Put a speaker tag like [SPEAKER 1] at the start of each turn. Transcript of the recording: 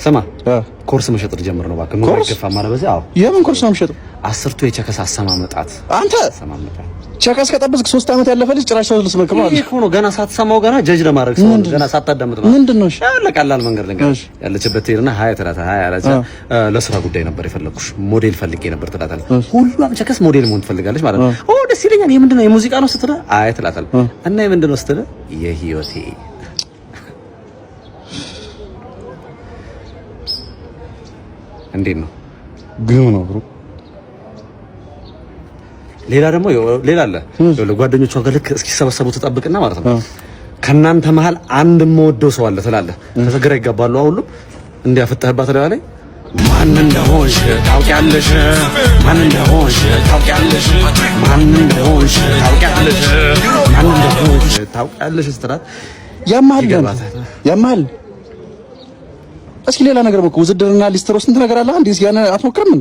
[SPEAKER 1] ስማ ኮርስ መሸጥ ልጀምር ነው እባክህ። ኑሮ ይገፋ ማለት በዚህ። አዎ
[SPEAKER 2] የምን ኮርስ ነው የምሸጠው?
[SPEAKER 1] 10ቱ የቸከስ አሰማመጣት።
[SPEAKER 2] አንተ ቸከስ ከጠበስክ 3 አመት ያለፈ ልጅ ጭራሽ ሰው ልስመክም ማለት
[SPEAKER 1] ነው። ነው ገና ሳትሰማው ገና ጀጅ ለማድረግ ሰው ገና ሳታዳምጥ ነው።
[SPEAKER 2] ምንድነው? እሺ
[SPEAKER 1] ለቀላል መንገድ ልንገርሽ። ያለችበት ሄድና ሃያ ትላታ ሃያ አላዛ ለስራ ጉዳይ ነበር የፈለኩሽ ሞዴል ፈልጌ ነበር ትላታለህ። ሁሉም ቸከስ ሞዴል መሆን ትፈልጋለች ማለት ነው። ኦ ደስ ይለኛል። የምንድነው የሙዚቃ ነው ስትል አይ ትላታለህ። እና የምንድነው ስትል የህይወቴ እንዴት ነው
[SPEAKER 2] ግም ነው ብሩ።
[SPEAKER 1] ሌላ ደግሞ ሌላ አለ ጓደኞቿ ጋር ልክ እስኪሰበሰቡ ተጠብቅና ማለት ነው ከናንተ መሃል አንድ የምወደው ሰው አለ ትላለህ። ከዛ ግራ ይጋባሉ። ሁሉም እንዲያፈጣህባት ላይ ማን እንደሆንሽ ታውቂያለሽ፣ ማን እንደሆንሽ ታውቂያለሽ፣ ማን እንደሆንሽ ታውቂያለሽ፣ ማን እንደሆንሽ ታውቂያለሽ ስትላት
[SPEAKER 2] ያማል። እስኪ ሌላ ነገር በቃ ውዝድርና ሊስትሮ ስንት ነገር አለ። አንዴ እስኪ ያን አትሞክርም?